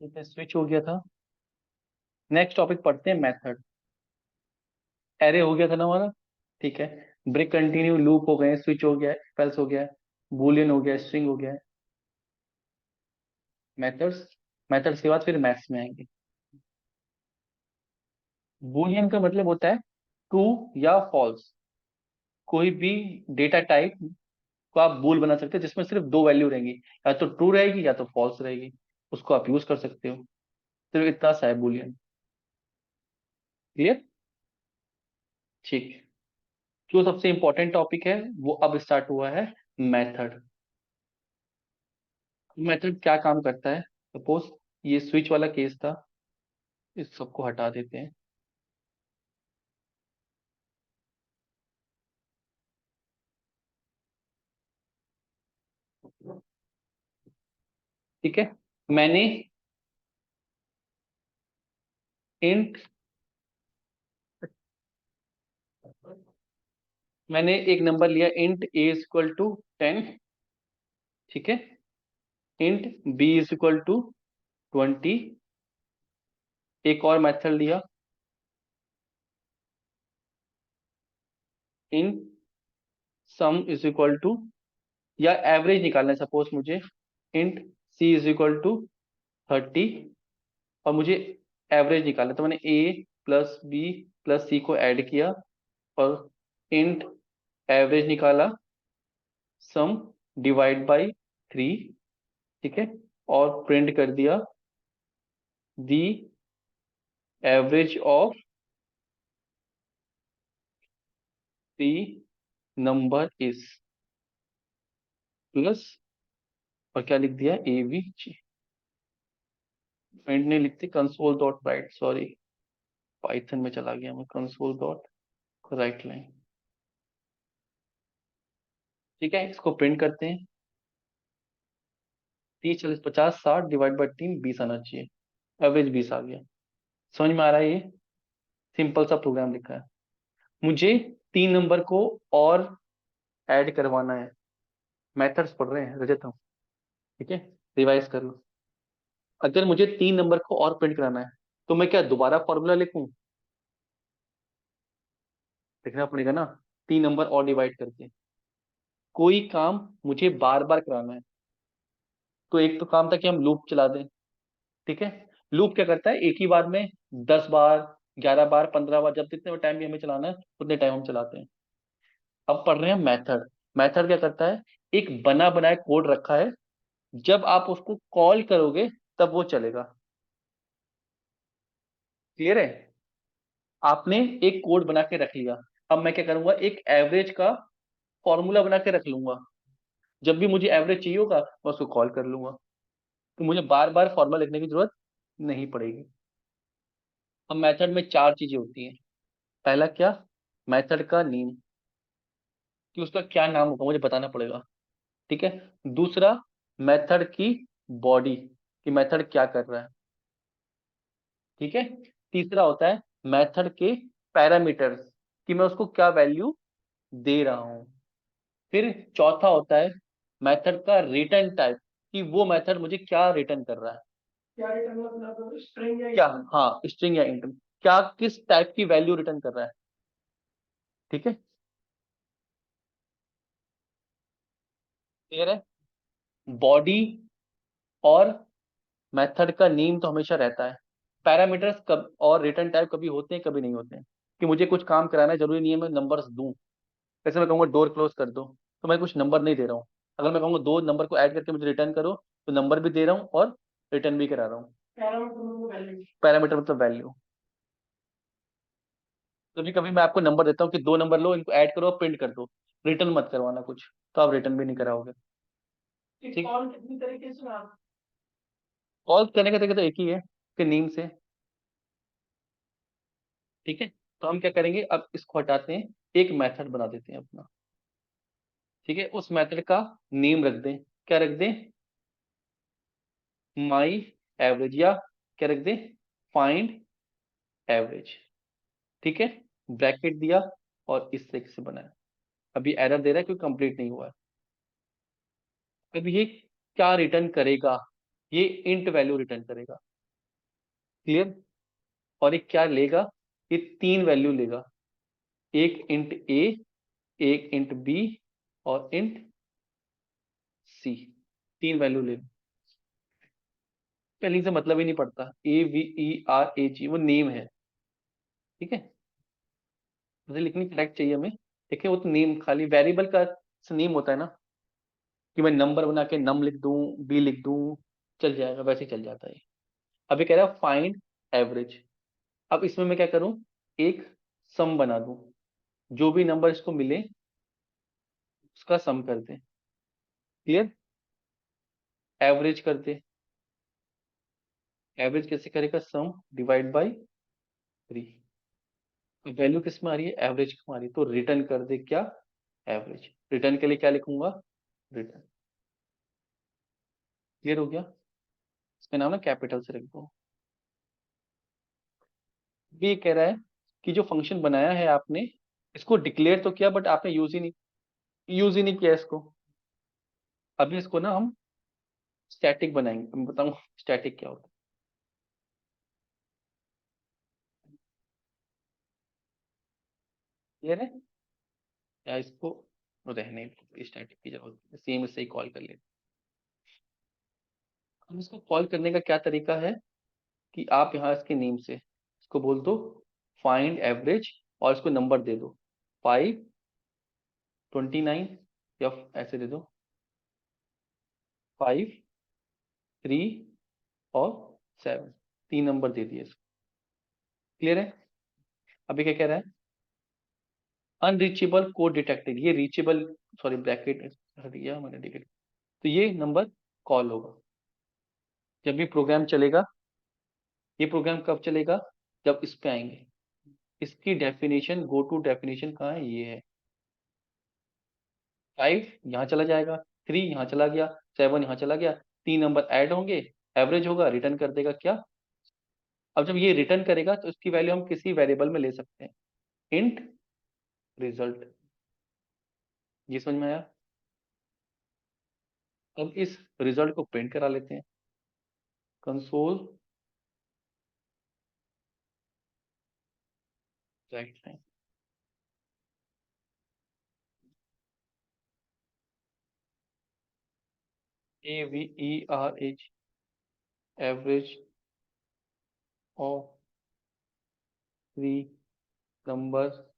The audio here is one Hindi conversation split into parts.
ठीक है, स्विच हो गया था। नेक्स्ट टॉपिक पढ़ते हैं, मेथड। एरे हो गया था ना हमारा। ठीक है। ब्रेक कंटिन्यू, लूप हो गए, स्विच हो गया, फेल्स हो गया, बूलियन हो गया, स्ट्रिंग हो गया। मेथड्स। मेथड्स के बाद फिर मैथ्स में आएंगे। बूलियन का मतलब होता है ट्रू या फॉल्स। कोई भी डेटा टाइप को आप बूल बना सकते हैं जिसमें सिर्फ दो वैल्यू रहेंगी, या तो ट्रू रहेगी या तो फॉल्स रहेगी। उसको आप यूज कर सकते हो। सिर्फ इतना सा है बूलियन। क्लियर। ठीक। जो सबसे इंपॉर्टेंट टॉपिक है वो अब स्टार्ट हुआ है, मेथड। मेथड क्या काम करता है? सपोज ये स्विच वाला केस था, इस सबको हटा देते हैं। ठीक है। मैंने इंट मैंने एक नंबर लिया, int A is equal to 10। ठीक है। Int B is equal to 20। एक और मेथड लिया, int sum is equal to, या एवरेज निकालना है सपोज मुझे, int C is equal to 30। और मुझे एवरेज निकालना है, तो मैंने A plus B plus C को ऐड किया और इंट एवरेज निकाला, सम डिवाइड बाई 3। ठीक है। और प्रिंट कर दिया the average of the number is, plus, और क्या लिख दिया, ए वी जी। प्रिंट नहीं लिखते, console dot right, sorry Python में चला गया मैं, कंसोल डॉट राइट लाइन। ठीक है, इसको प्रिंट करते हैं। 30 40 50 60 डिवाइड बाई 3 20 आना चाहिए। एवरेज 20 आ गया। समझ में आ रहा है? ये सिंपल सा प्रोग्राम लिखा है। मुझे 3 नंबर को और ऐड करवाना है। मेथड्स पढ़ रहे हैं रजत हम। ठीक है। रिवाइज कर लो। अगर मुझे 3 नंबर को और प्रिंट कराना है तो मैं क्या दोबारा फॉर्मूला लिखूं? लिखना पड़ेगा ना, 3 नंबर और डिवाइड करके। कोई काम मुझे बार बार कराना है तो एक तो काम था कि हम लूप चला दें। ठीक है। लूप क्या करता है, एक ही बार में 10 बार, 11 बार, 15 बार, जब जितने टाइम भी हमें चलाना है उतने टाइम हम चलाते हैं। अब पढ़ रहे हैं मेथड। मेथड क्या करता है, एक बना बनाया कोड रखा है, जब आप उसको कॉल करोगे तब वो चलेगा। क्लियर है? आपने एक कोड बना के रख लिया। अब मैं क्या करूंगा, एक एवरेज का फॉर्मूला बना के रख लूंगा। जब भी मुझे एवरेज चाहिए होगा मैं उसको कॉल कर लूंगा, तो मुझे बार बार फॉर्मूला लिखने की जरूरत नहीं पड़ेगी। अब मेथड में 4 चीजें होती हैं। पहला क्या, मेथड का नेम, कि उसका क्या नाम होगा मुझे बताना पड़ेगा। ठीक है। दूसरा, मेथड की बॉडी, कि मेथड क्या कर रहा है। ठीक है। तीसरा होता है मेथड के पैरामीटर्स, कि मैं उसको क्या वैल्यू दे रहा हूं। फिर चौथा होता है मेथड का रिटर्न टाइप, कि वो मेथड मुझे क्या रिटर्न कर रहा है। क्या रिटर्न मतलब, स्ट्रिंग या क्या, हाँ स्ट्रिंग या इंट, क्या किस टाइप की वैल्यू रिटर्न कर रहा है। ठीक है। क्लियर है? बॉडी और मेथड का नेम तो हमेशा रहता है। पैरामीटर्स कब और रिटर्न टाइप कभी होते हैं कभी नहीं होते हैं। कि मुझे कुछ काम कराना है, जरूरी नहीं है मैं नंबर्स दूं। जैसे मैं कहूंगा डोर क्लोज कर दो, तो मैं कुछ नंबर नहीं दे रहा हूँ। अगर मैं कहूंगा 2 नंबर को ऐड करके मुझे रिटर्न करो, तो नंबर भी दे रहा हूँ और रिटर्न भी करा रहा हूँ। पैरामीटर मतलब वैल्यू। कभी कभी मैं आपको नंबर देता हूँ कि 2 नंबर लो, इनको ऐड करो, प्रिंट कर दो, रिटर्न मत करवाना कुछ, तो आप रिटर्न भी नहीं कराओगे। ठीक। कॉल कितनी तरीके से आप, कॉल करने का तरीका तो एक ही है, कि नेम से। ठीक है। तो हम क्या करेंगे, अब इसको हटाते हैं, एक मेथड बना देते हैं अपना। ठीक है। उस मेथड का नेम रख दें, क्या रख दें, माई एवरेज, या क्या रख दें, फाइंड एवरेज। ठीक है। ब्रैकेट दिया और इस तरीके से बनाया। अभी एरर दे रहा है क्योंकि कंप्लीट नहीं हुआ है। अब ये क्या रिटर्न करेगा, ये इंट वैल्यू रिटर्न करेगा। क्लियर। और एक क्या लेगा, ये 3 वैल्यू लेगा, एक इंट ए, एक इंट बी और इंट सी, 3 वैल्यू ले। स्पेलिंग से मतलब ही नहीं पड़ता, AVERAG वो नेम है, ठीक है। मुझे लिखनी करेक्ट चाहिए हमें, देखिए वो तो नेम, खाली वेरिएबल का नेम होता है ना, कि मैं नंबर बना के नम लिख दूं, बी लिख दूं, चल जाएगा, वैसे ही चल जाता है। अभी कह रहा है फाइंड एवरेज। अब इसमें मैं क्या करूं, एक सम बना दूं, जो भी नंबर इसको मिले उसका सम कर दे। क्लियर। एवरेज कर दे। एवरेज कैसे करेगा, सम डिवाइड बाई 3। वैल्यू किस में आ रही है, एवरेज में आ रही है, तो रिटर्न कर दे क्या, एवरेज। रिटर्न के लिए क्या लिखूंगा, रिटर्न। क्लियर हो गया। इसका नाम ना कैपिटल से रख दो। ये कह रहा है कि जो फंक्शन बनाया है आपने, इसको डिक्लेयर तो किया बट आपने यूज ही नहीं किया इसको। अभी इसको ना हम स्टैटिक बनाएंगे, मैं बताऊं स्टैटिक क्या होता है। क्लियर है, या इसको रहने स्टैटिक की जरूरत, सेम इससे ही कॉल कर ले। हम इसको कॉल करने का क्या तरीका है, कि आप यहाँ इसके नेम से इसको बोल दो फाइंड एवरेज, और इसको नंबर दे दो 5, 29, या ऐसे दे दो 5, 3 और 7, 3 नंबर दे दिए इसको। क्लियर है। अभी क्या कह रहा है, अनरीचेबल कोड डिटेक्टेड, ये रीचेबल, सॉरी ब्रैकेट हट गया मैंने, डिलीट। तो ये नंबर कॉल होगा जब भी प्रोग्राम चलेगा। ये प्रोग्राम कब चलेगा, जब इस पे आएंगे। इसकी डेफिनेशन, गो टू डेफिनेशन कहाँ है, ये है। 5 यहाँ चला जाएगा, 3 यहाँ चला गया, 7 यहाँ चला गया, 3 नंबर ऐड होंगे, एवरेज होगा, रिटर्न कर देगा क्या। अब जब ये रिटर्न करेगा तो इसकी वैल्यू हम किसी वेरिएबल में ले सकते हैं, इंट रिजल्ट। ये समझ में आया। अब इस रिजल्ट को प्रिंट करा लेते हैं, console right line. AVERAG, average of 3 number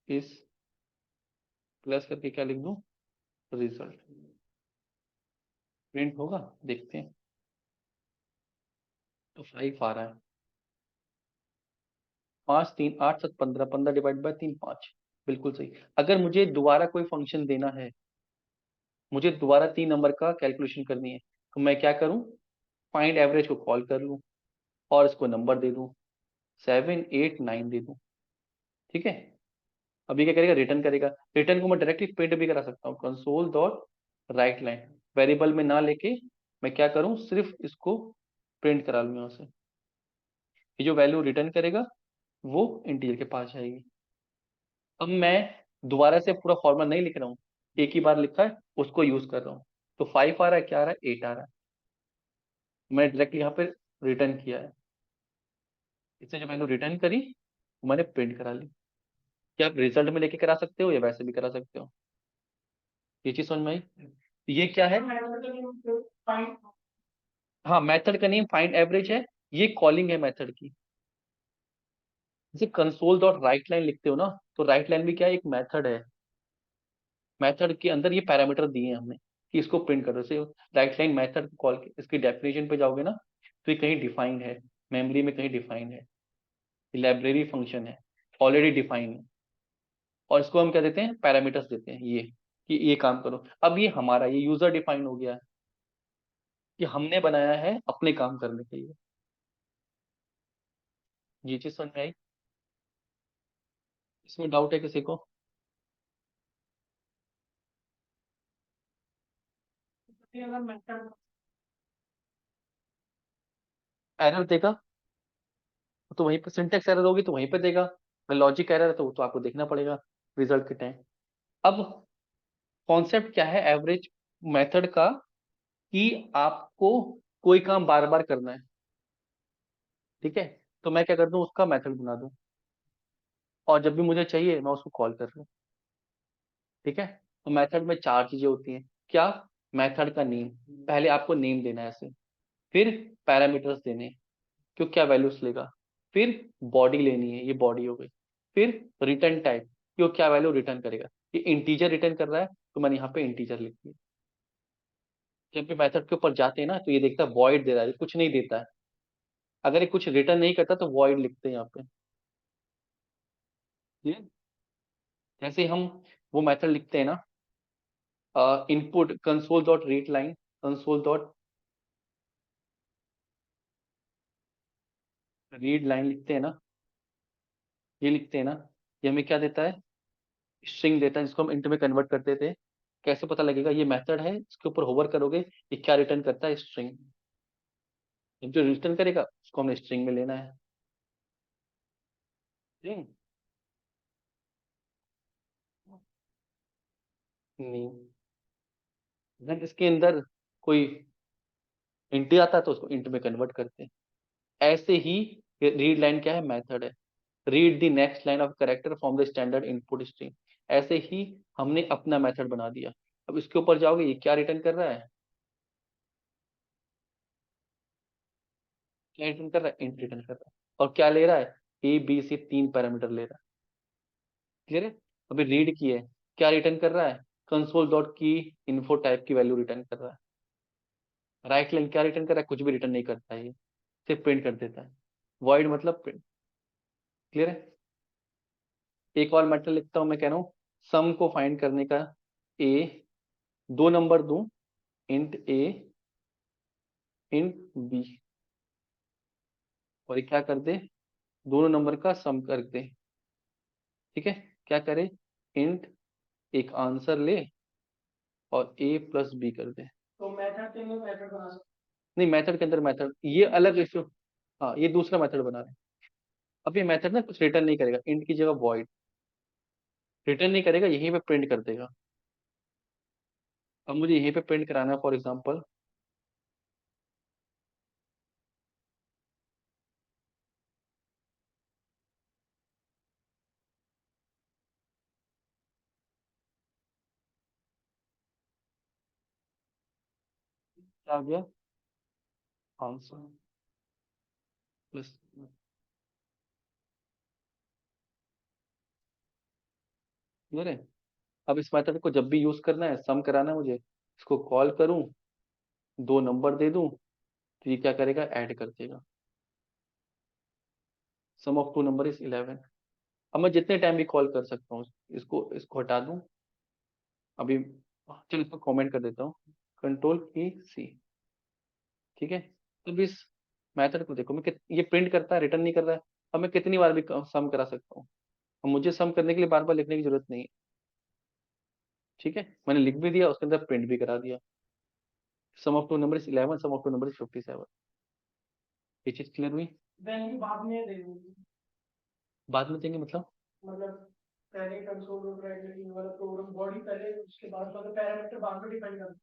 इस, प्लस करके क्या लिख दूं, रिजल्ट। प्रिंट होगा, देखते हैं। तो 5 आ रहा है, 5, 3, 8, 7, 15, 15 डिवाइड बाय 3, 5, बिल्कुल सही। अगर मुझे दोबारा कोई फंक्शन देना है, मुझे दोबारा 3 नंबर का कैलकुलेशन करनी है, तो मैं क्या करूं, फाइंड एवरेज को कॉल कर लूं और इसको नंबर दे दूं, 7, 8, 9 दे दूं। ठीक है। अभी क्या करेगा, रिटर्न करेगा। रिटर्न को मैं डायरेक्टली प्रिंट भी करा सकता हूँ, console dot right line, variable में ना लेके मैं क्या करूं, सिर्फ इसको प्रिंट करा लूं यहाँ से। ये जो वैल्यू रिटर्न करेगा वो इंटीजर के पास जाएगी। अब मैं दोबारा से पूरा फॉर्मूला नहीं लिख रहा हूँ, एक ही बार लिखा है उसको यूज कर रहा हूँ। तो 5 आ रहा है, क्या आ रहा है, 8 आ रहा है। मैं डायरेक्टली यहाँ पे रिटर्न किया है, इससे जो वैल्यू रिटर्न करी वो मैंने प्रिंट करा ली। क्या आप रिजल्ट में लेके करा सकते हो या वैसे भी करा सकते हो। ये चीज समझ में आई। ये क्या है, हाँ मेथड का नेम फाइंड एवरेज है, ये कॉलिंग है मेथड की। जैसे कंसोल डॉट राइट लाइन लिखते हो ना, तो राइट लाइन भी क्या है, एक मेथड है। मेथड के अंदर ये पैरामीटर दिए हैं हमने कि इसको प्रिंट करो। जैसे राइट लाइन मेथड कॉल, इसकी डेफिनेशन पे जाओगे ना, तो ये कहीं डिफाइंड है, मेमोरी में कहीं डिफाइंड है, लाइब्रेरी फंक्शन है, ऑलरेडी डिफाइंड है। और इसको हम क्या देते हैं, पैरामीटर्स देते हैं, ये कि ये काम करो। अब ये हमारा, ये यूजर डिफाइंड हो गया है, कि हमने बनाया है अपने काम करने के लिए। ये चीज समझ में आई। इसमें डाउट है किसी को। एरर देगा तो वहीं पे, सिंटेक्स एरर होगी तो वहीं पे देगा, लॉजिक एरर है तो वो तो आपको देखना पड़ेगा रिजल्ट के टाइम। अब कॉन्सेप्ट क्या है एवरेज मेथड का, कि आपको कोई काम बार बार करना है। ठीक है, तो मैं क्या कर दूं, उसका मेथड बना दूं, और जब भी मुझे चाहिए मैं उसको कॉल कर लूं। ठीक है, तो मेथड में चार चीजें होती हैं। क्या? मेथड का नेम, पहले आपको नेम देना है ऐसे, फिर पैरामीटर्स देने हैं, क्यों क्या वैल्यूज लेगा, फिर बॉडी लेनी है, ये बॉडी हो गई, फिर रिटर्न टाइप, क्यों क्या वैल्यू रिटर्न करेगा, ये इंटीजर रिटर्न कर रहा है तो मैंने यहाँ पे इंटीजर लिख दिया। जब भी मेथड के ऊपर जाते हैं ना तो ये देखता है वॉइड दे रहा है, कुछ नहीं देता है, अगर ये कुछ रिटर्न नहीं करता तो वॉइड लिखते हैं यहाँ पे। ये जैसे हम वो मेथड लिखते हैं ना, input console dot read line, console dot read line लिखते हैं ना, ये लिखते हैं ना, ये हमें क्या देता है, स्ट्रिंग देता है, जिसको हम इंट में कन्वर्ट करते थे। कैसे पता लगेगा, ये मेथड है, इसके ऊपर होवर करोगे, ये क्या रिटर्न करता है, स्ट्रिंग। जो रिटर्न करेगा उसको हमने स्ट्रिंग में लेना है। स्ट्रिंग नहीं, जब इसके अंदर कोई इंट आता है तो उसको इंट में कन्वर्ट करते हैं। ऐसे ही रीड लाइन क्या है, मेथड है। Read the next line of character from the standard input string, ऐसे ही हमने अपना मेथड बना दिया। अब इसके ऊपर जाओगे, ये क्या रिटर्न कर रहा है, क्या रिटर्न कर रहा है, इंट रिटर्न कर रहा है, और क्या ले रहा है, ए बी सी तीन पैरामीटर ले रहा है। क्लियर है? अभी रीड की है, क्या रिटर्न कर रहा है, कंसोल डॉट की इन्फो टाइप की वैल्यू रिटर्न कर रहा है। राइट लाइन क्या रिटर्न कर रहा है, कुछ भी रिटर्न नहीं करता है, ये सिर्फ प्रिंट कर देता है। वॉइड मतलब प्रिंट। क्लियर है? एक और मेथड लिखता हूं, मैं कह रहा हूं सम को फाइंड करने का, ए, दो नंबर दूं, इंट ए इंट बी, और ये क्या कर दे, दोनों नंबर का सम कर दे। ठीक है, क्या करे, इंट एक आंसर ले और ए प्लस बी कर दे। तो मेथड के अंदर मेथड बना सकते, नहीं मेथड के अंदर मेथड, ये अलग इशू। हाँ, ये दूसरा मेथड बना रहे हैं। अब ये मेथड ना कुछ रिटर्न नहीं करेगा, इंट की जगह वॉइड, रिटर्न नहीं करेगा, यहीं पे प्रिंट कर देगा। अब मुझे यहीं पे प्रिंट कराना है, फॉर एग्जांपल क्या आ गया, आंसर प्लस। क्लियर है? अब इस मेथड को जब भी यूज करना है, सम कराना है मुझे, इसको कॉल करूं, दो नंबर दे दूं, तो ये क्या करेगा, ऐड कर देगा। सम ऑफ टू नंबर इज 11। अब मैं जितने टाइम भी कॉल कर सकता हूँ, इसको इसको हटा दूं अभी, चल इसको कमेंट कर देता हूँ, कंट्रोल की सी। ठीक है, तो इस मेथड को देखो, ये प्रिंट करता है, रिटर्न नहीं कर रहा है। अब मैं कितनी बार भी सम करा सकता हूँ, अब मुझे सम करने के लिए बार बार लिखने की जरूरत नहीं है। ठीक है, मैंने लिख भी दिया, उसके अंदर प्रिंट भी करा दिया, sum of two number is 11, sum of two number is 57। ये चीज क्लियर हुई? देंगे बाद में दे देंगे, बाद में देंगे मतलब पहले कंसोल वाला प्रोग्राम बॉडी पहले, उसके बाद मतलब पैरामीटर बाद में डिफाइन कर।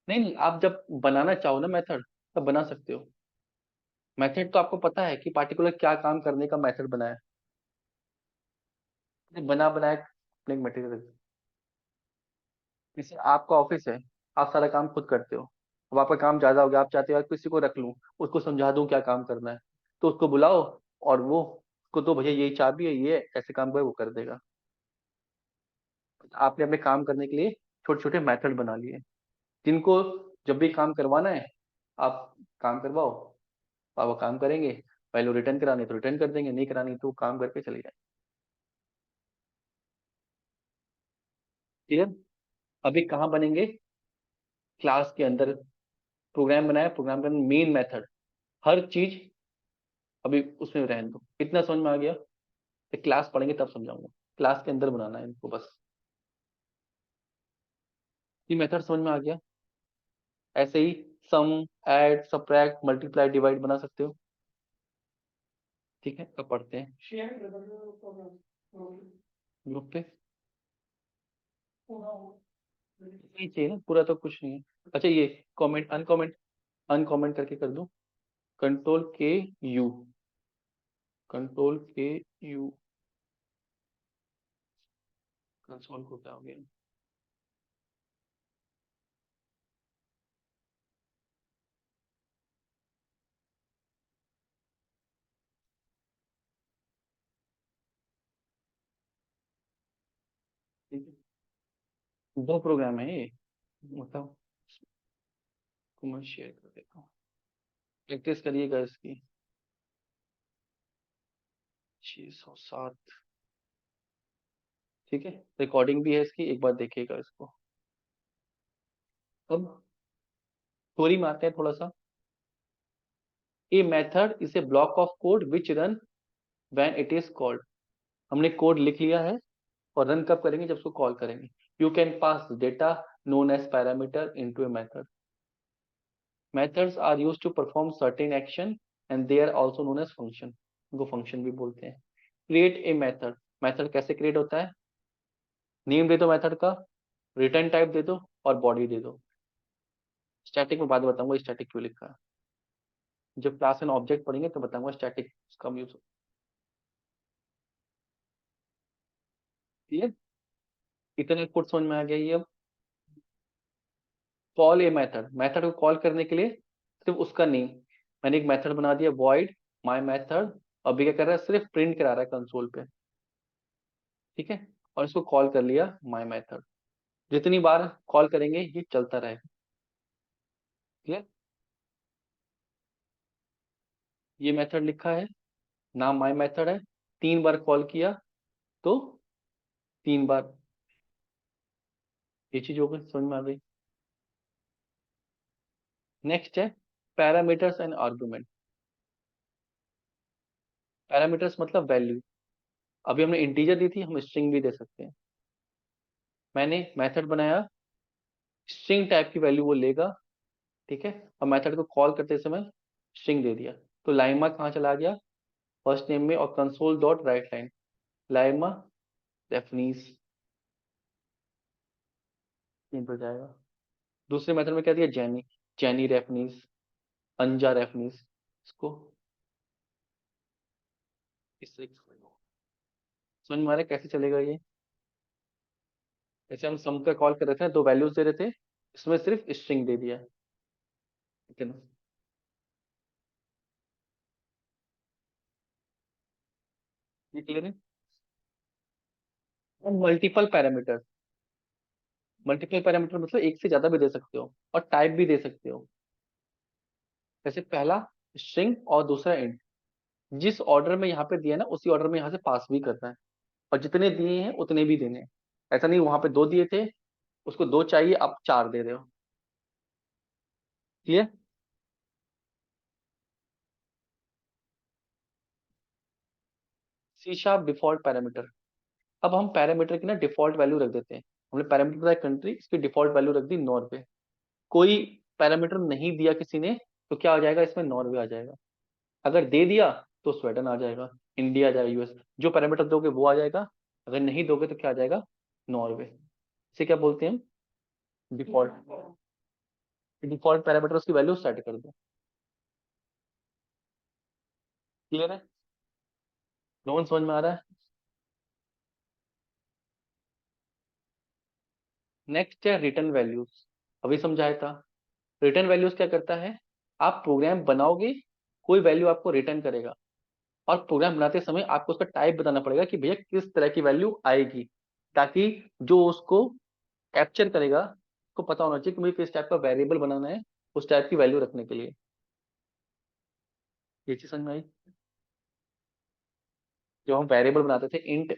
नहीं नहीं, आप जब बनाना चाहो ना मेथड, तब बना सकते हो। मेथड तो आपको पता है कि पार्टिकुलर क्या काम करने का मेथड बनाया है, बना बनाया अपने मटेरियल। जैसे आपका ऑफिस है, आप सारा काम खुद करते हो, अब आपका काम ज्यादा हो गया, आप चाहते हो यार किसी को रख लूं, उसको समझा दूं क्या काम करना है, तो उसको बुलाओ, और वो उसको तो भैया यही चाबी है, ये ऐसे काम करे, वो कर देगा। आपने अपने काम करने के लिए छोटे छोटे मेथड बना लिए, जिनको जब भी काम करवाना है, आप काम करवाओ, आप वो काम करेंगे, वैल्यू रिटर्न करानी है तो रिटर्न कर देंगे, नहीं करानी तो काम करके चले जाए। क्लियर? अभी कहाँ बनेंगे, क्लास के अंदर प्रोग्राम बनाया, प्रोग्राम के अंदर मेन मेथड, हर चीज अभी उसमें रहने दो। इतना समझ में आ गया? तो क्लास पढ़ेंगे तब समझाऊंगा, क्लास के अंदर बनाना है इनको बस। ये मेथड समझ में आ गया? ऐसे ही सम, ऐड, सब्ट्रैक्ट, मल्टीप्लाई, डिवाइड बना सकते हो। ठीक है, अब पढ़ते हैं ग्रुप पे। नहीं चाहिए ना पूरा, तो कुछ नहीं है। अच्छा, ये कमेंट अनकमेंट, अनकमेंट करके कर दूं, कंट्रोल के यू, कंट्रोल के यू, कंसोल को क्या हो गया? ठीक है, दो प्रोग्राम है ये, मतलब को मैं शेयर कर देता हूँ, प्रैक्टिस करिएगा इसकी। 607, ठीक है, रिकॉर्डिंग भी है इसकी, एक बार देखिएगा इसको। अब थ्योरी में आते हैं थोड़ा सा। A method is a block of code which run when it is called. हमने कोड लिख लिया है और रन कब करेंगे, जब उसको कॉल करेंगे। You can pass data known as parameter into a method. Methods are used to perform certain action and they are also known as function. इनको फंक्शन भी बोलते हैं। क्रिएट ए मेथड, मेथड कैसे क्रिएट होता है? नेम दे दो मेथड का, रिटर्न टाइप दे दो और बॉडी दे दो। स्टैटिक में बाद में बताऊंगा स्टैटिक क्यों लिखा है, जब क्लास एंड ऑब्जेक्ट पढ़ेंगे तो बताऊंगा स्टैटिक का यूज। ठीक है, इतना कोड समझ में आ गया ये। अब कॉल ए मेथड, मेथड को कॉल करने के लिए सिर्फ उसका नेम, मैंने एक मेथड बना दिया वॉइड माय मेथड, अभी क्या कर रहा है, सिर्फ प्रिंट करा रहा है कंसोल पे। ठीक है, और इसको कॉल कर लिया माय मेथड। जितनी बार कॉल करेंगे ये चलता रहेगा। ठीक है, ये मेथड लिखा है, नाम माय मेथड है, 3 बार कॉल किया तो 3 बार ये चीज हो गई, समझ में आ गई। नेक्स्ट है पैरामीटर्स एंड आर्गुमेंट। पैरामीटर्स मतलब वैल्यू, अभी हमने इंटीजर दी थी, हम स्ट्रिंग भी दे सकते हैं। मैंने मेथड बनाया, स्ट्रिंग टाइप की वैल्यू वो लेगा। ठीक है, और मेथड को कॉल करते समय स्ट्रिंग दे दिया, तो लाइमा कहाँ चला गया, फर्स्ट नेम में, और कंसोल डॉट राइट लाइन लाइमा रेफनीस हो जाएगा। दूसरे मेथड में क्या दिया, जैनी, जैनी रेफनीस, अंजा रेफनीस, इसको इस तरीके से समझ में आ रहा है कैसे चलेगा ये। जैसे हम सम का कॉल कर रहे थे, 2 वैल्यूज दे रहे थे, इसमें सिर्फ स्ट्रिंग दे दिया है। ठीक है ना, ये क्लियर है। और मल्टीपल पैरामीटर, मल्टीपल पैरामीटर मतलब एक से ज्यादा भी दे सकते हो और टाइप भी दे सकते हो। जैसे पहला स्ट्रिंग और दूसरा इंट, जिस ऑर्डर में यहाँ पे दिया ना उसी ऑर्डर में यहाँ से पास भी करना है, और जितने दिए हैं उतने भी देने हैं। ऐसा नहीं वहां पे 2 दिए थे, उसको 2 चाहिए, आप 4 दे रहे हो। Clear. C sharp default parameter. अब हम पैरामीटर की ना डिफॉल्ट वैल्यू रख देते हैं। हमने पैरामीटर बताया कंट्री, इसकी डिफॉल्ट वैल्यू रख दी नॉर्वे। कोई पैरामीटर नहीं दिया किसी ने तो क्या आ जाएगा, इसमें नॉर्वे आ जाएगा। अगर दे दिया तो स्वीडन आ जाएगा, इंडिया आ जाएगा, यूएस। जो पैरामीटर दोगे वो आ जाएगा, अगर नहीं दोगे तो क्या आ जाएगा, नॉर्वे। इसे क्या बोलते हैं हम, डिफॉल्ट। डिफॉल्ट पैरामीटर उसकी वैल्यू सेट कर दो। क्लियर है, नॉन समझ में आ रहा है। नेक्स्ट है रिटर्न वैल्यूज, अभी समझाया था। रिटर्न वैल्यूज क्या करता है, आप प्रोग्राम बनाओगे, कोई वैल्यू आपको रिटर्न करेगा, और प्रोग्राम बनाते समय आपको उसका टाइप बताना पड़ेगा कि भैया किस तरह की वैल्यू आएगी, ताकि जो उसको कैप्चर करेगा उसको पता होना चाहिए कि मुझे किस टाइप का वेरिएबल बनाना है उस टाइप की वैल्यू रखने के लिए। ये चीज समझ में आई। जब हम वेरिएबल बनाते थे int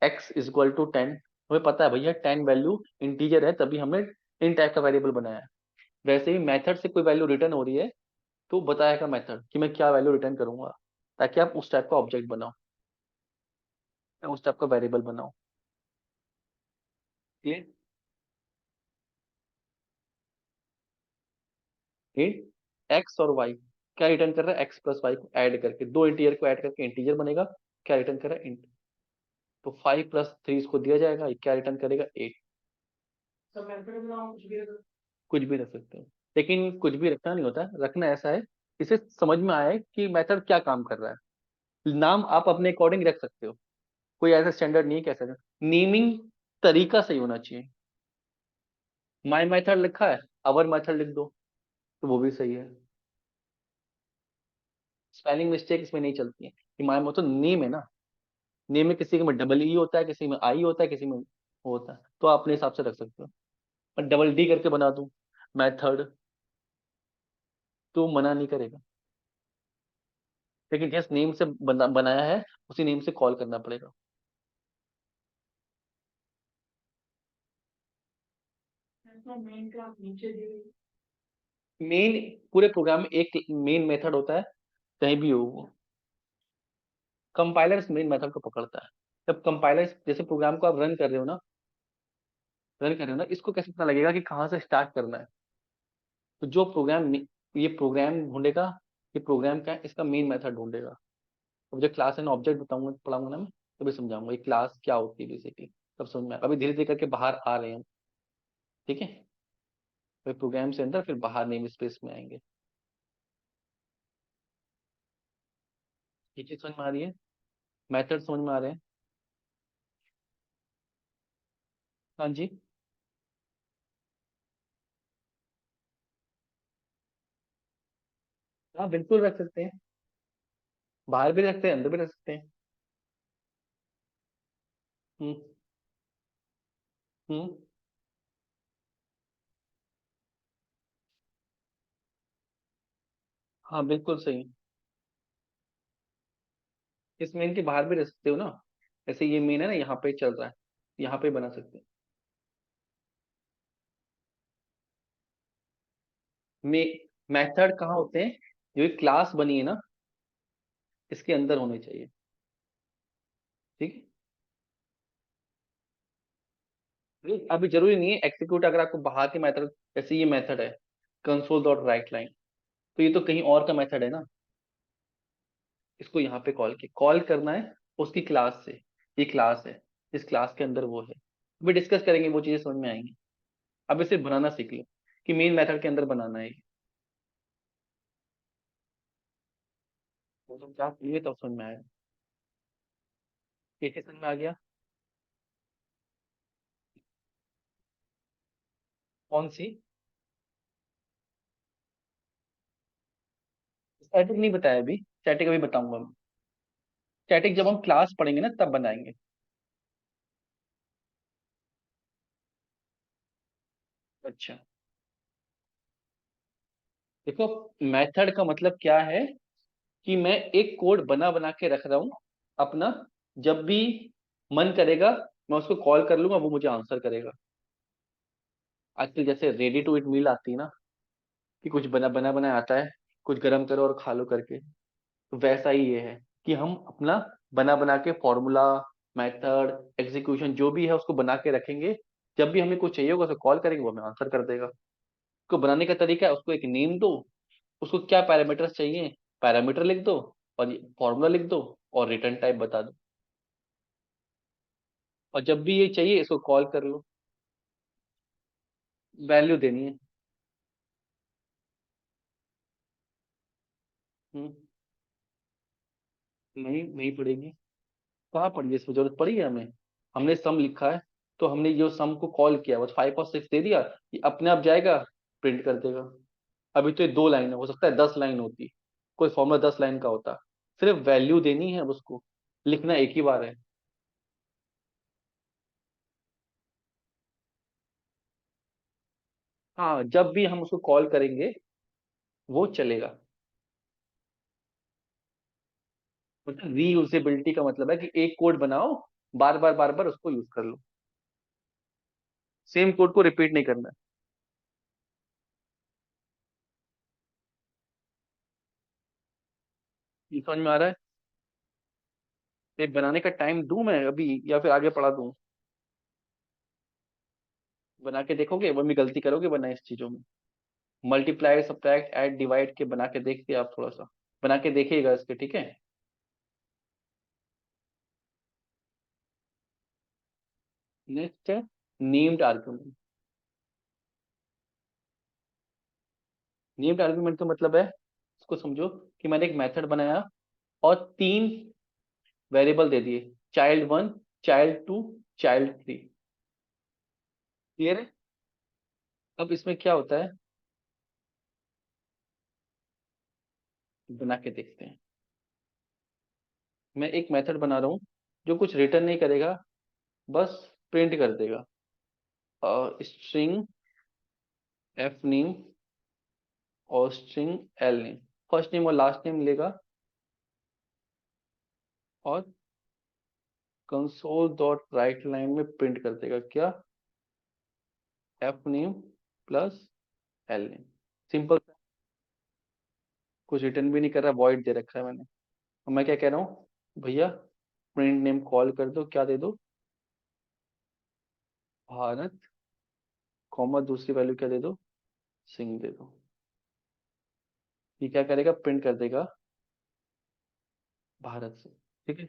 X is equal to 10, हमें पता है भैया 10 वैल्यू इंटीजर है, तभी हमने इन टाइप का वेरिएबल बनाया है। वैसे ही मेथड से कोई वैल्यू रिटर्न हो रही है तो बताएगा मेथड कि मैं क्या वैल्यू रिटर्न करूंगा, ताकि आप उस टाइप का ऑब्जेक्ट बनाओ, उस टाइप का वेरिएबल बनाओ। क्लियर। इंट एक्स और वाई क्या रिटर्न कर रहा है, एक्स प्लस वाई को ऐड करके, 2 इंटीजर को ऐड करके इंटीजर बनेगा, क्या रिटर्न कर रहा है, इंट। तो 5 + 3 इसको दिया जाएगा, ये क्या रिटर्न करेगा, 8। कुछ भी रख सकते हो, लेकिन कुछ भी रखना नहीं होता, रखना ऐसा है इसे समझ में आए कि मेथड क्या काम कर रहा है। नाम आप अपने अकॉर्डिंग रख सकते हो, कोई ऐसा स्टैंडर्ड नहीं है कैसे। नेमिंग तरीका सही होना चाहिए। माई मेथड लिखा है, अवर मेथड लिख दो तो वो भी सही है। स्पेलिंग मिस्टेक इसमें नहीं चलती है कि माई मतलब नेम है ना, नेम में किसी में डबल ई होता है, किसी में आई होता है, किसी में वो होता है, तो आप अपने हिसाब से रख सकते हो। और डबल डी करके बना दूं मेथड तो मना नहीं करेगा, लेकिन जिस नेम से बनाया है उसी नेम से कॉल करना पड़ेगा। मेन पूरे प्रोग्राम में एक मेन मेथड होता है, कहीं भी हो वो। कंपाइलर इस मेन मेथड को पकड़ता है। जब कंपाइलर जैसे प्रोग्राम को आप रन कर रहे हो ना, इसको कैसे पता लगेगा कि कहाँ से स्टार्ट करना है। तो जो प्रोग्राम ये प्रोग्राम ढूंढेगा, ये प्रोग्राम क्या है, इसका मेन मेथड ढूंढेगा। अब जब क्लास एंड ऑब्जेक्ट बताऊंगा पढ़ाऊंगा ना मैं, तभी समझाऊंगा ये क्लास क्या होती है बेसिकली, तब समझ में अभी धीरे धीरे करके बाहर आ रहे हैं हम। ठीक है, तो प्रोग्राम से अंदर फिर बाहर नेम स्पेस में आएंगे। ये चीज समझ में आ रही है, मेथड समझ में आ रहे हैं। हाँ जी। हाँ बिल्कुल रख सकते हैं, बाहर भी रखते हैं अंदर भी रख सकते हैं। हम्म। हम्म। हाँ बिल्कुल सही। इस मेन के बाहर भी रख सकते हो ना, जैसे ये मेन है ना, यहाँ पे चल रहा है, यहाँ पे बना सकते हैं। मे मेथड कहाँ होते हैं, जो एक क्लास बनी है ना, इसके अंदर होने चाहिए। ठीक है, अभी जरूरी नहीं है एक्सिक्यूट, अगर आपको बाहर के मेथड, जैसे ये मेथड है कंसोल डॉट राइट लाइन, तो ये तो कहीं और का मेथड है ना, इसको यहाँ पे कॉल करना है उसकी क्लास से। ये क्लास है, इस क्लास के अंदर वो है, अभी डिस्कस करेंगे, वो चीजें समझ में आएंगी। अब इसे बनाना सीख लो कि मेन मेथड के अंदर बनाना है। वो तो क्या ये तो समझ में आया, ये समझ में आ गया। कौन सी? स्टैटिक नहीं बताया अभी, स्टैटिक अभी बताऊंगा मैं। स्टैटिक जब हम क्लास पढ़ेंगे ना तब बनाएंगे। अच्छा, देखो मेथड का मतलब क्या है, कि मैं एक कोड बना बना के रख रहा हूं अपना, जब भी मन करेगा मैं उसको कॉल कर लूंगा, वो मुझे आंसर करेगा। आजकल जैसे रेडी टू ईट मील आती है ना, कि कुछ बना बना बना आता है, कुछ गरम करो और खा लो करके, तो वैसा ही ये है कि हम अपना बना बना के फॉर्मूला, मेथड, एग्जीक्यूशन जो भी है उसको बना के रखेंगे। जब भी हमें कुछ चाहिए होगा तो कॉल करेंगे, वो हमें आंसर कर देगा। उसको बनाने का तरीका है, उसको एक नेम दो, उसको क्या पैरामीटर्स चाहिए, पैरामीटर लिख दो, और फॉर्मूला लिख दो, और रिटर्न टाइप बता दो, और जब भी ये चाहिए इसको कॉल कर लो। वैल्यू देनी है। हम्म। नहीं नहीं पड़ेगी, कहाँ पड़ी है, इसमें जरूरत पड़ी है हमें? हमने सम लिखा है, तो हमने जो सम को कॉल किया बस 5 और 6 दे दिया, ये अपने आप जाएगा, प्रिंट कर देगा। अभी तो ये 2 लाइन है, हो सकता है 10 लाइन होती, कोई फॉर्मूला 10 लाइन का होता, सिर्फ वैल्यू देनी है, अब उसको लिखना एक ही बार है। हाँ जब भी हम उसको कॉल करेंगे वो चलेगा। मतलब रीयूजेबिलिटी का मतलब है कि एक कोड बनाओ, बार बार उसको यूज कर लो, सेम कोड को रिपीट नहीं करना है। ये समझ में आ रहा है? ये बनाने का टाइम दूं मैं अभी, या फिर आगे पढ़ा दूं? बना के देखोगे, वो भी गलती करोगे बना इस चीजों में, मल्टीप्लाई सब्ट्रैक्ट ऐड डिवाइड के बना के देखिए, आप थोड़ा सा बना के देखिएगा इसके, ठीक है। नेक्स्ट है नेम्ड आर्गुमेंट। नेम्ड आर्गुमेंट का मतलब है, इसको समझो कि मैंने एक मेथड बनाया और 3 वेरिएबल दे दिए, child 1, child 2, child 3। क्लियर है? अब इसमें क्या होता है, बना के देखते हैं। मैं एक मेथड बना रहा हूँ जो कुछ रिटर्न नहीं करेगा, बस प्रिंट कर देगा। स्ट्रिंग एफ नेम और string L name, first name और लास्ट नेम लेगा और कंसोल डॉट राइट लाइन में प्रिंट कर देगा क्या, F name plus L name. Simple, कुछ रिटर्न भी नहीं कर रहा, वॉइड दे रखा है मैंने। अब मैं क्या कह रहा हूँ, भैया प्रिंट नेम कॉल कर दो, क्या दे दो, भारत, कॉमा दूसरी वैल्यू क्या दे दो, सिंह दे दो। ये क्या करेगा, प्रिंट कर देगा भारत से। ठीक है,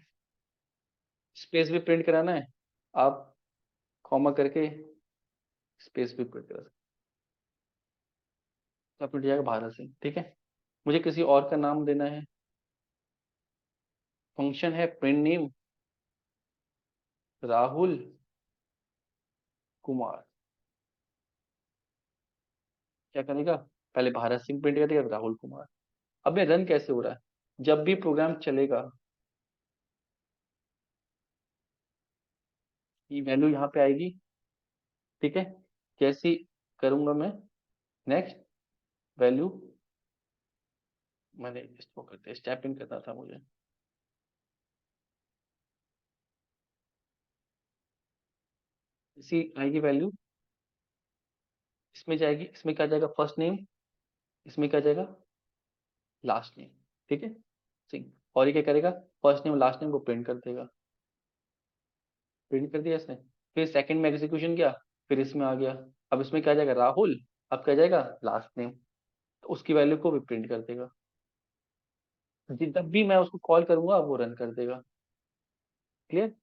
स्पेस भी प्रिंट कराना है, आप कॉमा करके स्पेस भी प्रिंट करा सकते हो, तो प्रिंट जाएगा भारत से। ठीक है, मुझे किसी और का नाम देना है, फंक्शन है प्रिंट नेम राहुल कुमार। क्या करेगा, पहले भारत सिंह प्रिंट करेगा फिर राहुल कुमार। अब ये रन कैसे हो रहा है, जब भी प्रोग्राम चलेगा ये वैल्यू यहाँ पे आएगी। ठीक है, कैसी करूंगा मैं, नेक्स्ट वैल्यू, मैंने इसको करते स्टेप इन करना था मुझे, इसी आएगी वैल्यू, इसमें जाएगी, इसमें क्या जाएगा, फर्स्ट नेम, इसमें क्या जाएगा, लास्ट नेम। ठीक है, सिंह। और ये क्या करेगा, फर्स्ट नेम लास्ट नेम को प्रिंट कर देगा, प्रिंट कर दिया इसने। फिर सेकंड में एग्जीक्यूशन किया, फिर इसमें आ गया, अब इसमें क्या जाएगा, राहुल, अब क्या जाएगा, लास्ट नेम, तो उसकी वैल्यू को भी प्रिंट कर देगा। जब भी मैं उसको कॉल करूंगा वो रन कर देगा। क्लियर,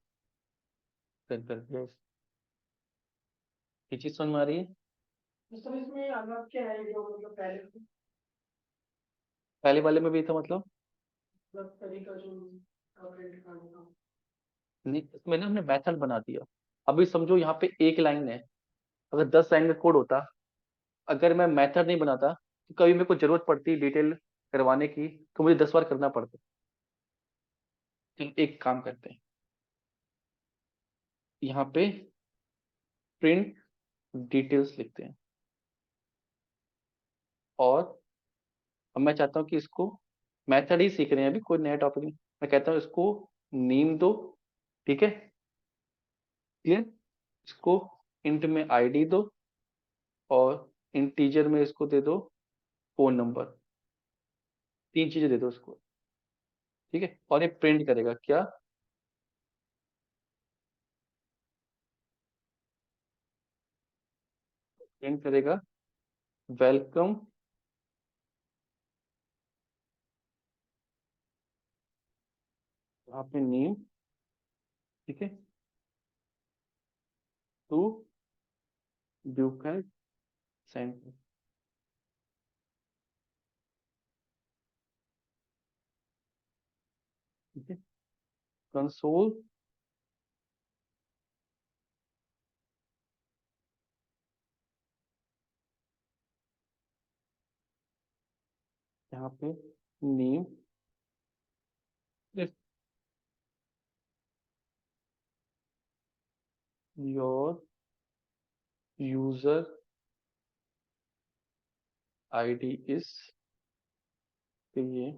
रन कर दिया। ये चीज समझ में आ रही है? सर इसमें अलग क्या है जो मतलब पहले वाले में भी था, मतलब तरीका जो प्रिंट करने का, नहीं इसमें ना हमने मेथड बना दिया। अभी समझो यहाँ पे एक लाइन है, अगर 10 लाइन का कोड होता, अगर मैं मेथड नहीं बनाता तो कभी मेरे को जरूरत पड़ती डिटेल करवाने की, तो मुझे 10 बार करना पड़ता। चलो एक काम करते हैं, यहाँ पे प्रिंट डिटेल्स लिखते हैं, और अब मैं चाहता हूँ कि इसको मेथड ही सीख रहे हैं, अभी कोई नया टॉपिक नहीं, मैं कहता हूँ इसको नेम दो। ठीक है, क्लियर, इसको इंट में आईडी दो, और इंटीजर में इसको दे दो फोन नंबर, तीन चीजें दे दो उसको। ठीक है, और ये प्रिंट करेगा क्या, प्रिंट करेगा वेलकम, यहाँ पे नेम, ठीक है, टू ड्यूकेट सेंटर। ठीक है, कंसोल, यहाँ पे name, your user ID is, ये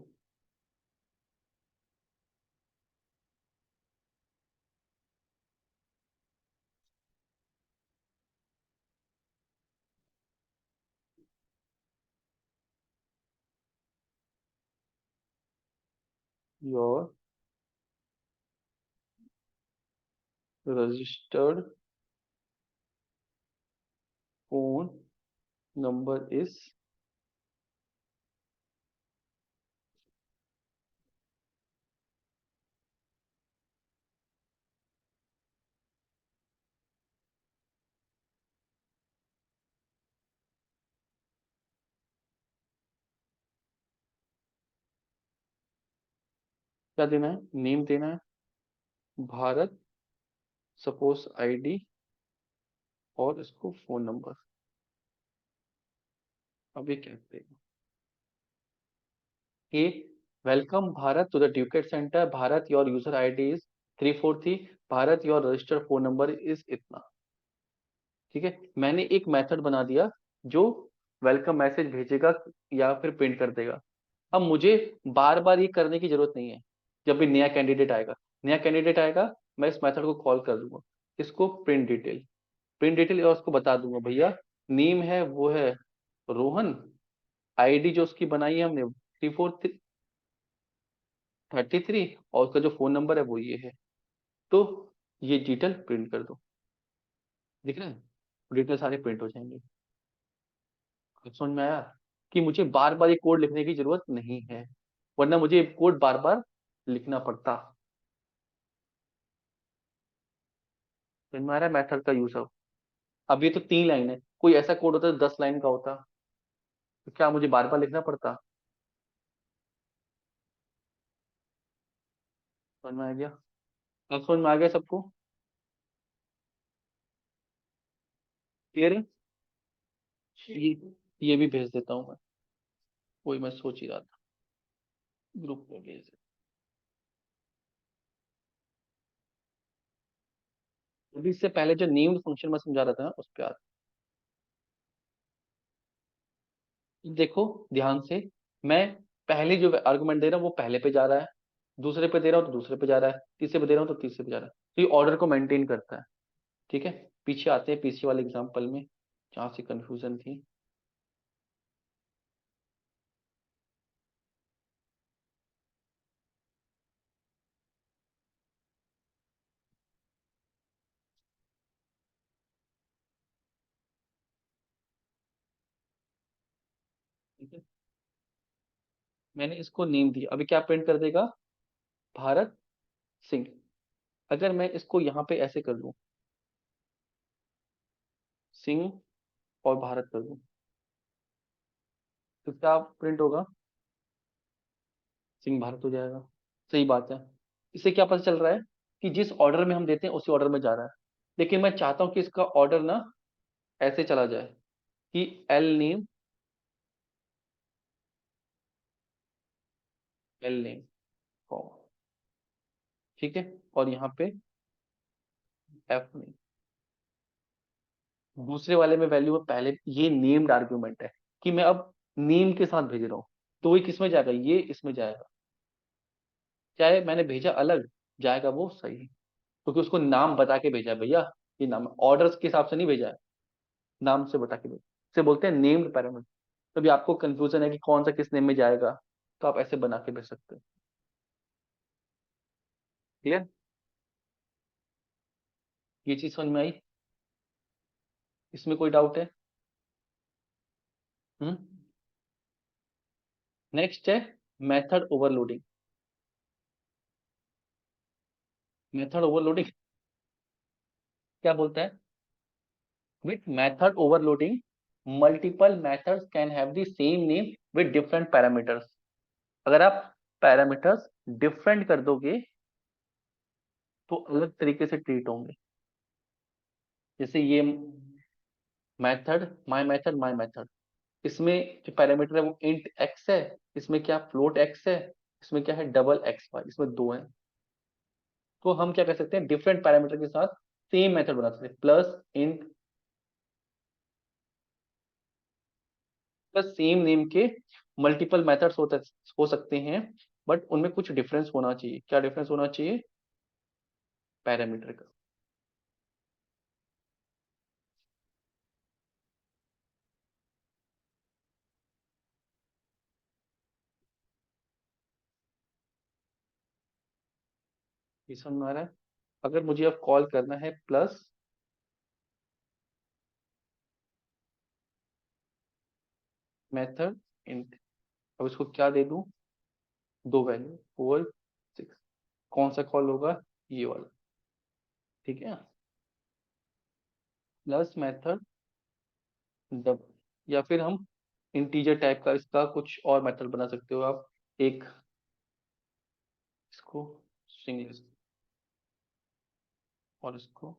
your registered phone number is, क्या देना है, नेम देना है, भारत सपोज आईडी और इसको फोन नंबर। अब ये कहते हैं कि welcome Bharat to the ducat centre, Bharat your user ID is 343, Bharat your registered phone number is इतना। ठीक है, मैंने एक मेथड बना दिया जो वेलकम मैसेज भेजेगा या फिर प्रिंट कर देगा। अब मुझे बार बार ये करने की जरूरत नहीं है। जब भी नया कैंडिडेट आएगा, मैं इस मेथड को कॉल कर दूंगा। इसको प्रिंट डिटेल और उसको बता दूंगा भैया नेम है वो है रोहन, आईडी जो उसकी बनाई है हमने 3433, और उसका जो फोन नंबर है वो ये है। तो ये डिटेल प्रिंट कर दो। दिख रहा है, डिटेल सारे प्रिंट हो जाएंगे। समझ में आया कि मुझे बार बार ये कोड लिखने की जरूरत नहीं है, वरना मुझे कोड बार बार लिखना पड़ता। समझ में आ रहा है मेथड का यूज। अब ये तो 3 लाइन है, कोई ऐसा कोड होता है 10 लाइन का होता, तो क्या मुझे बार बार लिखना पड़ता? समझ में आ गया? अब समझ में आ गया सबको? क्लियर है? ये भी भेज देता हूँ मैं, वही मैं सोच ही रहा था, ग्रुप में भेज देता हूँ। अभी इससे पहले जो नेम्ड फंक्शन में समझा रहा था ना, उस पे आता। देखो ध्यान से, मैं पहले जो आर्गुमेंट दे रहा हूँ वो पहले पे जा रहा है, दूसरे पे दे रहा हूँ तो दूसरे पे जा रहा है, तीसरे पे दे रहा हूँ तो तीसरे पे जा रहा है, तो ये ऑर्डर को मेंटेन करता है। ठीक है, पीछे आते हैं, पीछे वाले एग्जाम्पल में जहाँ से कंफ्यूजन थी। ठीक है, मैंने इसको नेम दिया, अभी क्या प्रिंट कर देगा? भारत सिंह। अगर मैं इसको यहाँ पे ऐसे कर दूं, सिंह और भारत कर दूं, तो क्या प्रिंट होगा? सिंह भारत हो जाएगा। सही बात है। इससे क्या पता चल रहा है कि जिस ऑर्डर में हम देते हैं उसी ऑर्डर में जा रहा है। लेकिन मैं चाहता हूं कि इसका ऑर्डर ना ऐसे चला जाए कि एल नेम, ठीक है, और यहाँ पे एफ नेम। दूसरे वाले में वैल्यू है पहले, ये नेम्ड आर्ग्यूमेंट है कि मैं अब नेम के साथ भेज रहा हूँ, तो ये किस में जाएगा? ये इसमें जाएगा। चाहे मैंने भेजा अलग, जाएगा वो सही, क्योंकि उसको नाम बता के भेजा है भैया। ये नाम ऑर्डर्स के हिसाब से नहीं भेजा है, नाम से बता के भेजा, इसे बोलते हैं नेम्ड पैरामीटर। तभी आपको कंफ्यूजन है कि कौन सा किस नेम में जाएगा, तो आप ऐसे बना के भेज सकते हो। क्लियर? ये चीज समझ में आई? इसमें कोई डाउट है? हम्म। नेक्स्ट है मेथड ओवरलोडिंग। मेथड ओवरलोडिंग क्या बोलता है? With method overloading multiple methods can have the same name with different parameters. अगर आप पैरामीटर्स डिफरेंट कर दोगे तो अलग तरीके से ट्रीट होंगे। जैसे ये माय मेथड, इसमें जो पैरामीटर है वो इंट एक्स है, इसमें क्या फ्लोट एक्स है, इसमें क्या है डबल एक्स वाई, इसमें दो है। तो हम क्या कर सकते हैं, डिफरेंट पैरामीटर के साथ सेम मेथड बना सकते हैं। प्लस सेम नेम के मल्टीपल मेथड्स हो सकते हैं, बट उनमें कुछ डिफरेंस होना चाहिए। क्या डिफरेंस होना चाहिए? पैरामीटर का। ये समझ में आ रहा है? अगर मुझे अब कॉल करना है प्लस मेथड इंट, अब इसको क्या दे दूं? दो वैल्यू 4 6। कौन सा कॉल होगा? ये वाला। ठीक है, प्लस मेथड डबल, या फिर हम इंटीजर टाइप का इसका कुछ और मेथड बना सकते हो आप। एक इसको स्ट्रिंग, और इसको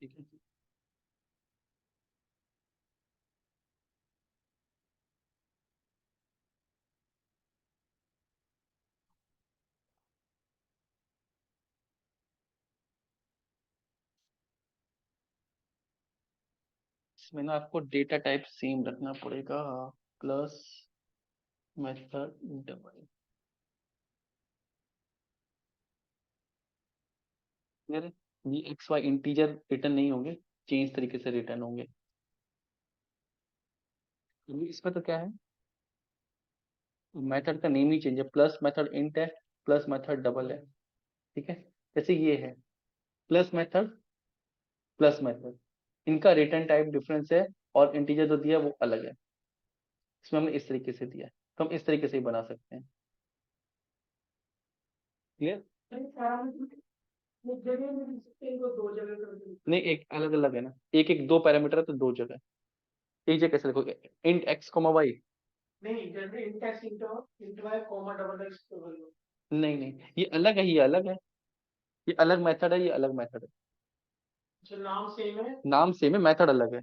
ठीक है। इसमें ना आपको डेटा टाइप सेम रखना पड़ेगा, प्लस मेथड डबल। यार ये एक्स वाई इंटीजर रिटर्न नहीं होंगे, चेंज तरीके से रिटर्न होंगे। अभी इसमें तो क्या है, मेथड का नेम ही चेंज है, प्लस मेथड इंट है, प्लस मेथड डबल है। ठीक है, जैसे ये है प्लस मेथड, प्लस मेथड, इनका रिटर्न टाइप डिफरेंस है, और इंटीजर जो दिया है वो अलग है। इसमें हमने इस तरीके से दिया है, तो हम इस तरीके से ही बना सकते हैं। क्लियर? नहीं, एक अलग अलग है ना, एक एक दो पैरामीटर है तो दो जगह। एक जगह कैसे लिखोगे, इंट एक्स कॉमा वाई? नहीं नहीं, ये अलग है, ये अलग है, ये अलग मेथड है, ये अलग मेथड है। नाम सेम है, मेथड अलग है।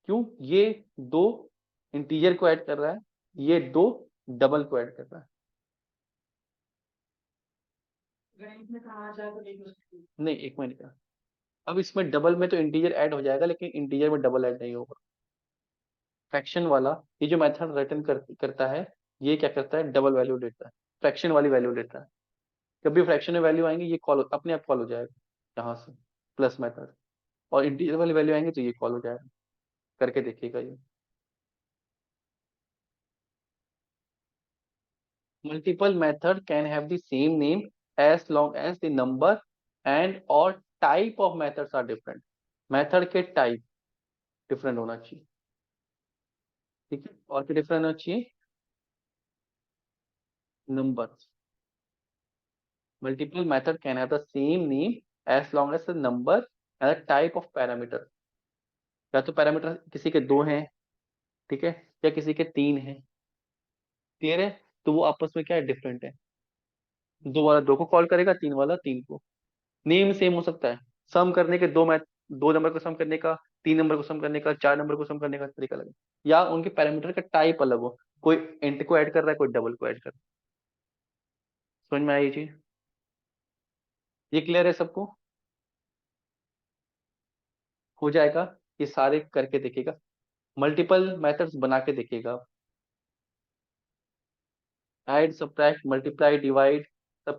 क्यों? ये दो इंटीजर को ऐड कर रहा है, ये दो डबल को ऐड कर रहा है। नहीं, एक मिनट का, अब इसमें डबल में तो इंटीजर ऐड हो जाएगा, लेकिन इंटीजर में डबल ऐड नहीं होगा। फ्रैक्शन वाला, ये जो मेथड रिटर्न करता है, ये क्या करता है, डबल वैल्यू देता है, फ्रैक्शन वाली वैल्यू देता है। जब भी फ्रैक्शन में वैल्यू आएंगे ये कॉल अपने आप कॉल हो जाएगा यहाँ से, प्लस मेथड। और इंटीजर वाली वैल्यू आएंगे तो ये कॉल हो जाएगा। करके देखिएगा ये। Multiple method can have the same name as long as the number and और type of methods are different. Method के टाइप डिफरेंट होना चाहिए। ठीक है, और क्या डिफरेंट होना चाहिए, number. Multiple method can have the same name as long as the number and the type of parameter। या तो पैरामीटर किसी के दो हैं, ठीक है, या किसी के तीन हैं। क्लियर है? तो वो आपस में क्या है, डिफरेंट है। दो वाला दो को कॉल करेगा, तीन वाला तीन को। नेम सेम हो सकता है, सम करने के दो मैथ, दो नंबर को सम करने का, तीन नंबर को सम करने का, चार नंबर को सम करने का तरीका अलग है। या उनके पैरामीटर का टाइप अलग हो, कोई इंट को ऐड कर रहा है, कोई डबल को ऐड कर रहा है। समझ में आई चीज? ये क्लियर है सबको? हो जाएगा, ये सारे करके देखिएगा, मल्टीपल मेथड्स बना के देखिएगा। Add, subtract, multiply, divide,